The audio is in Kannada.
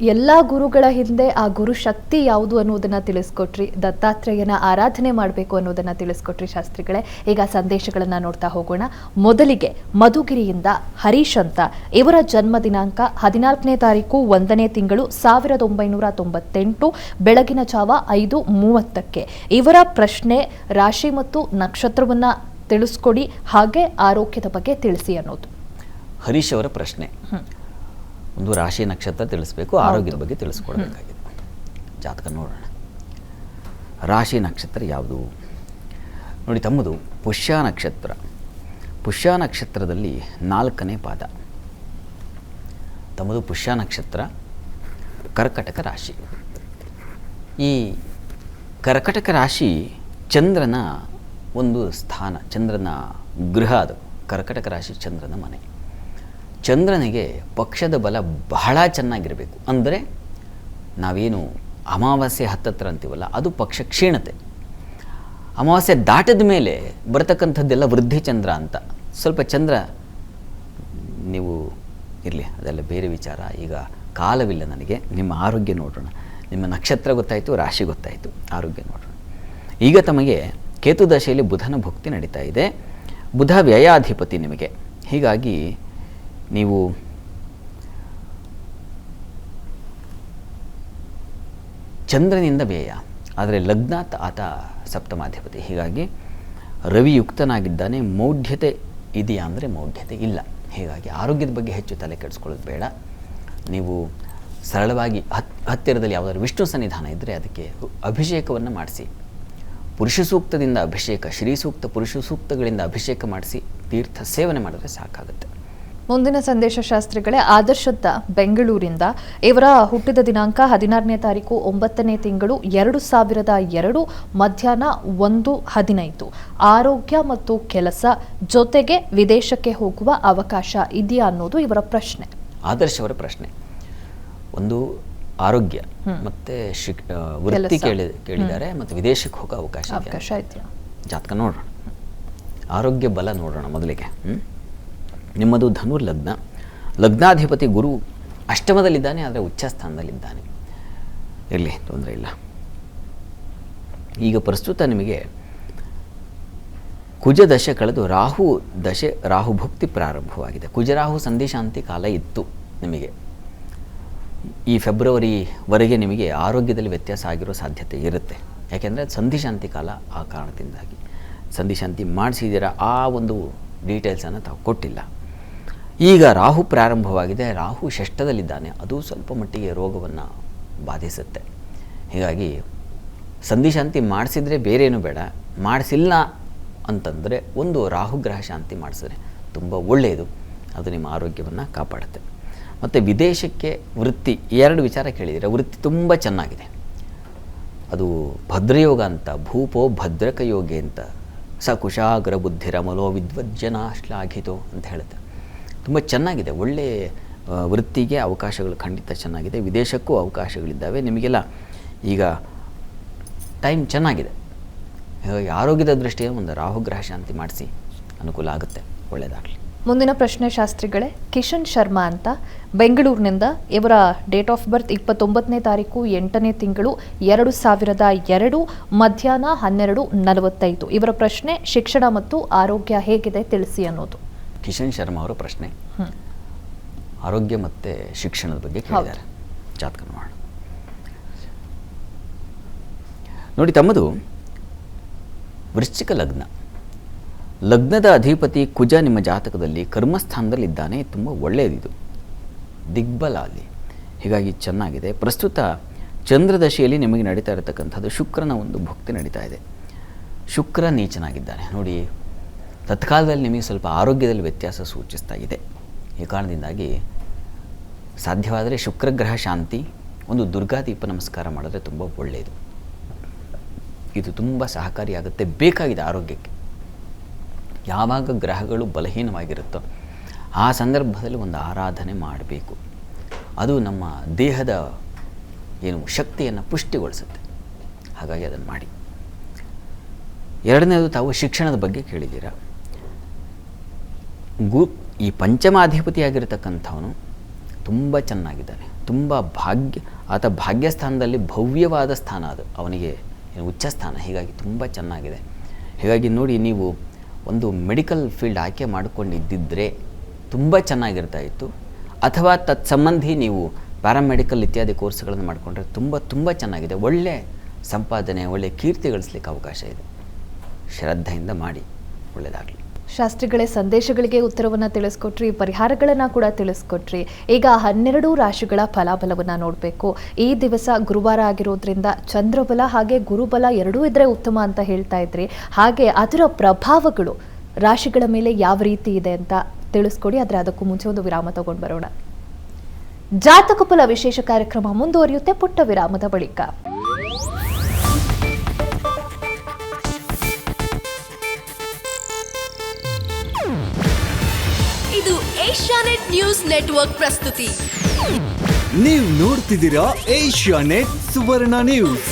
ಎಲ್ಲ ಗುರುಗಳ ಹಿಂದೆ ಆ ಗುರು ಶಕ್ತಿ ಯಾವುದು ಅನ್ನೋದನ್ನ ತಿಳಿಸ್ಕೊಟ್ರಿ. ದತ್ತಾತ್ರೇಯನ ಆರಾಧನೆ ಮಾಡಬೇಕು ಅನ್ನೋದನ್ನ ತಿಳಿಸ್ಕೊಟ್ರಿ ಶಾಸ್ತ್ರಿಗಳೇ. ಈಗ ಸಂದೇಶಗಳನ್ನ ನೋಡ್ತಾ ಹೋಗೋಣ. ಮೊದಲಿಗೆ ಮಧುಗಿರಿಯಿಂದ ಹರೀಶ್ ಅಂತ, ಇವರ ಜನ್ಮ ದಿನಾಂಕ 14ನೇ ತಾರೀಕು 1ನೇ ತಿಂಗಳು 1998 ಬೆಳಗಿನ ಜಾವ 5:30ಕ್ಕೆ. ಇವರ ಪ್ರಶ್ನೆ ರಾಶಿ ಮತ್ತು ನಕ್ಷತ್ರವನ್ನ ತಿಳಿಸ್ಕೊಡಿ, ಹಾಗೆ ಆರೋಗ್ಯದ ಬಗ್ಗೆ ತಿಳಿಸಿ ಅನ್ನೋದು. ಹರೀಶ್ ಅವರ ಪ್ರಶ್ನೆ, ಒಂದು ರಾಶಿ ನಕ್ಷತ್ರ ತಿಳಿಸ್ಬೇಕು, ಆರೋಗ್ಯದ ಬಗ್ಗೆ ತಿಳಿಸ್ಕೊಡ್ಬೇಕಾಗಿದೆ. ಜಾತಕ ನೋಡೋಣ. ರಾಶಿ ನಕ್ಷತ್ರ ಯಾವುದು ನೋಡಿ, ತಮ್ಮದು ಪುಷ್ಯ ನಕ್ಷತ್ರ. ಪುಷ್ಯ ನಕ್ಷತ್ರದಲ್ಲಿ 4ನೇ ಪಾದ. ತಮ್ಮದು ಪುಷ್ಯ ನಕ್ಷತ್ರ, ಕರ್ಕಟಕ ರಾಶಿ. ಈ ಕರ್ಕಟಕ ರಾಶಿ ಚಂದ್ರನ ಒಂದು ಸ್ಥಾನ, ಚಂದ್ರನ ಗೃಹ. ಅದು ಕರ್ಕಟಕ ರಾಶಿ ಚಂದ್ರನ ಮನೆ. ಚಂದ್ರನಿಗೆ ಪಕ್ಷದ ಬಲ ಬಹಳ ಚೆನ್ನಾಗಿರಬೇಕು. ಅಂದರೆ ನಾವೇನು ಅಮಾವಾಸ್ಯೆ ಹತ್ತತ್ರ ಅಂತೀವಲ್ಲ, ಅದು ಪಕ್ಷ ಕ್ಷೀಣತೆ. ಅಮಾವಾಸ್ಯೆ ದಾಟಿದ ಮೇಲೆ ಬರತಕ್ಕಂಥದ್ದೆಲ್ಲ ವೃದ್ಧಿ ಚಂದ್ರ ಅಂತ. ಸ್ವಲ್ಪ ಚಂದ್ರ ನೀವು ಇರಲಿ, ಅದೆಲ್ಲ ಬೇರೆ ವಿಚಾರ. ಈಗ ಕಾಲವಿಲ್ಲ ನನಗೆ. ನಿಮ್ಮ ಆರೋಗ್ಯ ನೋಡೋಣ. ನಿಮ್ಮ ನಕ್ಷತ್ರ ಗೊತ್ತಾಯಿತು, ರಾಶಿ ಗೊತ್ತಾಯಿತು, ಆರೋಗ್ಯ ನೋಡೋಣ. ಈಗ ತಮಗೆ ಕೇತು ದಶೆಯಲ್ಲಿ ಬುಧನ ಭುಕ್ತಿ ನಡೀತಾ ಇದೆ. ಬುಧ ವ್ಯಯಾಧಿಪತಿ ನಿಮಗೆ. ಹೀಗಾಗಿ ನೀವು ಚಂದ್ರನಿಂದ ವ್ಯಯ, ಆದರೆ ಲಗ್ನಾತ್ ಆತ ಸಪ್ತಮಾಧಿಪತಿ. ಹೀಗಾಗಿ ರವಿ ಯುಕ್ತನಾಗಿದ್ದಾನೆ. ಮೌಢ್ಯತೆ ಇದೆಯಾ ಅಂದರೆ ಮೌಢ್ಯತೆ ಇಲ್ಲ. ಹೀಗಾಗಿ ಆರೋಗ್ಯದ ಬಗ್ಗೆ ಹೆಚ್ಚು ತಲೆ ಕೆಡಿಸ್ಕೊಳ್ಳೋದು ಬೇಡ. ನೀವು ಸರಳವಾಗಿ ಹತ್ತಿರದಲ್ಲಿ ಯಾವುದಾದ್ರು ವಿಷ್ಣು ಸನ್ನಿಧಾನ ಇದ್ದರೆ ಅದಕ್ಕೆ ಅಭಿಷೇಕವನ್ನು ಮಾಡಿಸಿ. ಪುರುಷ ಸೂಕ್ತದಿಂದ ಅಭಿಷೇಕ, ಶ್ರೀ ಸೂಕ್ತ, ಪುರುಷ ಸೂಕ್ತಗಳಿಂದ ಅಭಿಷೇಕ ಮಾಡಿಸಿ ತೀರ್ಥ ಸೇವನೆ ಮಾಡಿದ್ರೆ ಸಾಕಾಗುತ್ತೆ. ಮುಂದಿನ ಸಂದೇಶ ಶಾಸ್ತ್ರಿಗಳೇ, ಆದರ್ಶದ ಬೆಂಗಳೂರಿಂದ. ಇವರ ಹುಟ್ಟಿದ ದಿನಾಂಕ 16ನೇ ತಾರೀಕು 9ನೇ ತಿಂಗಳು 2002 ಮಧ್ಯಾಹ್ನ 1:15. ಆರೋಗ್ಯ ಮತ್ತು ಕೆಲಸ ಜೊತೆಗೆ ವಿದೇಶಕ್ಕೆ ಹೋಗುವ ಅವಕಾಶ ಇದೆಯಾ ಅನ್ನೋದು ಇವರ ಪ್ರಶ್ನೆ. ಆದರ್ಶ ಅವರ ಪ್ರಶ್ನೆ ಒಂದು ಆರೋಗ್ಯ ಮತ್ತೆ ವೃತ್ತಿ ಕೇಳಿದ್ದಾರೆ, ಮತ್ತು ವಿದೇಶಕ್ಕೆ ಹೋಗೋ ಅವಕಾಶ ಇದೆಯಾ? ಜಾತಕ ನೋಡೋಣ. ಆರೋಗ್ಯ ಬಲ ನೋಡೋಣ ಮೊದಲಿಗೆ. ನಿಮ್ಮದು ಧನುರ್ ಲಗ್ನ. ಲಗ್ನಾಧಿಪತಿ ಗುರು ಅಷ್ಟಮದಲ್ಲಿದ್ದಾನೆ, ಆದರೆ ಉಚ್ಚ ಸ್ಥಾನದಲ್ಲಿದ್ದಾನೆ. ಇರಲಿ, ತೊಂದರೆ ಇಲ್ಲ. ಈಗ ಪ್ರಸ್ತುತ ನಿಮಗೆ ಕುಜ ದಶೆ ಕಳೆದು ರಾಹು ದಶೆ, ರಾಹು ಭುಕ್ತಿ ಪ್ರಾರಂಭವಾಗಿದೆ. ಕುಜರಾಹು ಸಂಧಿಶಾಂತಿ ಕಾಲ ಇತ್ತು ನಿಮಗೆ. ಈ ಫೆಬ್ರವರಿವರೆಗೆ ನಿಮಗೆ ಆರೋಗ್ಯದಲ್ಲಿ ವ್ಯತ್ಯಾಸ ಆಗಿರೋ ಸಾಧ್ಯತೆ ಇರುತ್ತೆ. ಯಾಕೆಂದರೆ ಸಂಧಿಶಾಂತಿ ಕಾಲ. ಆ ಕಾರಣದಿಂದಾಗಿ ಸಂಧಿಶಾಂತಿ ಮಾಡಿಸಿದ್ದೀರಾ, ಆ ಒಂದು ಡೀಟೇಲ್ಸನ್ನು ತಾವು ಕೊಟ್ಟಿಲ್ಲ. ಈಗ ರಾಹು ಪ್ರಾರಂಭವಾಗಿದೆ. ರಾಹು ಷಷ್ಠದಲ್ಲಿದ್ದಾನೆ. ಅದು ಸ್ವಲ್ಪ ಮಟ್ಟಿಗೆ ರೋಗವನ್ನು ಬಾಧಿಸುತ್ತೆ. ಹೀಗಾಗಿ ಸಂಧಿಶಾಂತಿ ಮಾಡಿಸಿದರೆ ಬೇರೇನು ಬೇಡ. ಮಾಡಿಸಿಲ್ಲ ಅಂತಂದರೆ ಒಂದು ರಾಹುಗ್ರಹ ಶಾಂತಿ ಮಾಡಿಸಿದ್ರೆ ತುಂಬ ಒಳ್ಳೆಯದು. ಅದು ನಿಮ್ಮ ಆರೋಗ್ಯವನ್ನು ಕಾಪಾಡುತ್ತೆ. ಮತ್ತು ವಿದೇಶಕ್ಕೆ ವೃತ್ತಿ, 2 ವಿಚಾರ ಕೇಳಿದರೆ ವೃತ್ತಿ ತುಂಬ ಚೆನ್ನಾಗಿದೆ. ಅದು ಭದ್ರಯೋಗ ಅಂತ, ಭೂಪೋ ಭದ್ರಕ ಯೋಗಿ ಅಂತ, ಸ ಕುಶಾಗ್ರ ಬುದ್ಧಿರಮಲೋ ವಿದ್ವಜ್ಜನ ಶ್ಲಾಘಿತೋ ಅಂತ ಹೇಳುತ್ತೆ. ತುಂಬ ಚೆನ್ನಾಗಿದೆ. ಒಳ್ಳೆಯ ವೃತ್ತಿಗೆ ಅವಕಾಶಗಳು ಖಂಡಿತ ಚೆನ್ನಾಗಿದೆ. ವಿದೇಶಕ್ಕೂ ಅವಕಾಶಗಳಿದ್ದಾವೆ ನಿಮಗೆಲ್ಲ. ಈಗ ಟೈಮ್ ಚೆನ್ನಾಗಿದೆ. ಹಾಗಾಗಿ ಆರೋಗ್ಯದ ದೃಷ್ಟಿಯಿಂದ ಒಂದು ರಾಹುಗ್ರಹ ಶಾಂತಿ ಮಾಡಿಸಿ, ಅನುಕೂಲ ಆಗುತ್ತೆ. ಒಳ್ಳೆಯದಾಗಲಿ. ಮುಂದಿನ ಪ್ರಶ್ನೆ ಶಾಸ್ತ್ರಿಗಳೇ, ಕಿಶನ್ ಶರ್ಮಾ ಅಂತ, ಬೆಂಗಳೂರಿನಿಂದ. ಇವರ ಡೇಟ್ ಆಫ್ ಬರ್ತ್ 29ನೇ ತಾರೀಕು 8ನೇ ತಿಂಗಳು 2002 ಮಧ್ಯಾಹ್ನ 12:45. ಇವರ ಪ್ರಶ್ನೆ ಶಿಕ್ಷಣ ಮತ್ತು ಆರೋಗ್ಯ ಹೇಗಿದೆ ತಿಳಿಸಿ ಅನ್ನೋದು. ಕಿಶನ್ ಶರ್ಮಾ ಅವರ ಪ್ರಶ್ನೆ ಆರೋಗ್ಯ ಮತ್ತು ಶಿಕ್ಷಣದ ಬಗ್ಗೆ ಕೇಳಿದ್ದಾರೆ. ಜಾತಕ ನೋಡೋಣ. ನೋಡಿ, ತಮ್ಮದು ವೃಶ್ಚಿಕ ಲಗ್ನ. ಲಗ್ನದ ಅಧಿಪತಿ ಕುಜ ನಿಮ್ಮ ಜಾತಕದಲ್ಲಿ ಕರ್ಮಸ್ಥಾನದಲ್ಲಿದ್ದಾನೆ. ತುಂಬ ಒಳ್ಳೆಯದಿದು, ದಿಗ್ಬಲ ಅಲ್ಲಿ. ಹೀಗಾಗಿ ಚೆನ್ನಾಗಿದೆ. ಪ್ರಸ್ತುತ ಚಂದ್ರದಶೆಯಲ್ಲಿ ನಿಮಗೆ ನಡೀತಾ ಇರತಕ್ಕಂಥದ್ದು ಶುಕ್ರನ ಒಂದು ಭುಕ್ತಿ ನಡೀತಾ ಇದೆ. ಶುಕ್ರ ನೀಚನಾಗಿದ್ದಾನೆ. ನೋಡಿ, ತತ್ಕಾಲದಲ್ಲಿ ನಿಮಗೆ ಸ್ವಲ್ಪ ಆರೋಗ್ಯದಲ್ಲಿ ವ್ಯತ್ಯಾಸ ಸೂಚಿಸ್ತಾ ಇದೆ. ಈ ಕಾರಣದಿಂದಾಗಿ ಸಾಧ್ಯವಾದರೆ ಶುಕ್ರಗ್ರಹ ಶಾಂತಿ, ಒಂದು ದುರ್ಗಾದೀಪ ನಮಸ್ಕಾರ ಮಾಡಿದ್ರೆ ತುಂಬ ಒಳ್ಳೆಯದು. ಇದು ತುಂಬ ಸಹಕಾರಿಯಾಗುತ್ತೆ, ಬೇಕಾಗಿದೆ ಆರೋಗ್ಯಕ್ಕೆ. ಯಾವಾಗ ಗ್ರಹಗಳು ಬಲಹೀನವಾಗಿರುತ್ತೋ ಆ ಸಂದರ್ಭದಲ್ಲಿ ಒಂದು ಆರಾಧನೆ ಮಾಡಬೇಕು. ಅದು ನಮ್ಮ ದೇಹದ ಶಕ್ತಿಯನ್ನು ಪುಷ್ಟಿಗೊಳಿಸುತ್ತೆ. ಹಾಗಾಗಿ ಅದನ್ನು ಮಾಡಿ. ಎರಡನೇದು, ತಾವು ಶಿಕ್ಷಣದ ಬಗ್ಗೆ ಕೇಳಿದ್ದೀರಾ. ಈ ಪಂಚಮಾಧಿಪತಿಯಾಗಿರ್ತಕ್ಕಂಥವನು ತುಂಬ ಚೆನ್ನಾಗಿದ್ದಾನೆ, ತುಂಬ ಆತ ಭಾಗ್ಯಸ್ಥಾನದಲ್ಲಿ ಭವ್ಯವಾದ ಸ್ಥಾನ, ಅದು ಅವನಿಗೆ ಉಚ್ಚ ಸ್ಥಾನ. ಹೀಗಾಗಿ ತುಂಬ ಚೆನ್ನಾಗಿದೆ. ಹೀಗಾಗಿ ನೋಡಿ, ನೀವು ಒಂದು ಮೆಡಿಕಲ್ ಫೀಲ್ಡ್ ಆಯ್ಕೆ ಮಾಡಿಕೊಂಡಿದ್ದಿದ್ದರೆ ತುಂಬ ಚೆನ್ನಾಗಿರ್ತಾ ಇತ್ತು. ಅಥವಾ ತತ್ಸಂಬಂಧಿ ನೀವು ಪ್ಯಾರಾಮೆಡಿಕಲ್ ಇತ್ಯಾದಿ ಕೋರ್ಸ್ಗಳನ್ನು ಮಾಡಿಕೊಂಡ್ರೆ ತುಂಬ ಚೆನ್ನಾಗಿದೆ. ಒಳ್ಳೆ ಸಂಪಾದನೆ, ಒಳ್ಳೆ ಕೀರ್ತಿ ಗಳಿಸ್ಲಿಕ್ಕೆ ಅವಕಾಶ ಇದೆ. ಶ್ರದ್ಧೆಯಿಂದ ಮಾಡಿ, ಒಳ್ಳೆಯದಾಗಲಿ. ಶಾಸ್ತ್ರಿಗಳೇ, ಸಂದೇಶಗಳಿಗೆ ಉತ್ತರವನ್ನು ತಿಳಿಸ್ಕೊಟ್ರಿ, ಪರಿಹಾರಗಳನ್ನು ಕೂಡ ತಿಳಿಸ್ಕೊಟ್ರಿ. ಈಗ 12 ರಾಶಿಗಳ ಫಲಾಫಲವನ್ನು ನೋಡಬೇಕು. ಈ ದಿವಸ ಗುರುವಾರ ಆಗಿರೋದ್ರಿಂದ ಚಂದ್ರಬಲ ಹಾಗೆ ಗುರುಬಲ ಎರಡೂ ಇದ್ರೆ ಉತ್ತಮ ಅಂತ ಹೇಳ್ತಾ ಇದ್ರಿ. ಹಾಗೆ ಅದರ ಪ್ರಭಾವಗಳು ರಾಶಿಗಳ ಮೇಲೆ ಯಾವ ರೀತಿ ಇದೆ ಅಂತ ತಿಳಿಸ್ಕೊಡಿ. ಆದರೆ ಅದಕ್ಕೂ ಮುಂಚೆ ಒಂದು ವಿರಾಮ ತಗೊಂಡು ಬರೋಣ. ಜಾತಕ ಫಲ ವಿಶೇಷ ಕಾರ್ಯಕ್ರಮ ಮುಂದುವರಿಯುತ್ತೆ ಪುಟ್ಟ ವಿರಾಮದ ಬಳಿಕ. ಇದು ಏಷ್ಯಾನೆಟ್ ನ್ಯೂಸ್ ನೆಟ್ವರ್ಕ್ ಪ್ರಸ್ತುತಿ. ನೀವು ನೋಡ್ತಿದ್ದೀರಾ ಏಷ್ಯಾನೆಟ್ ಸುವರ್ಣ ನ್ಯೂಸ್.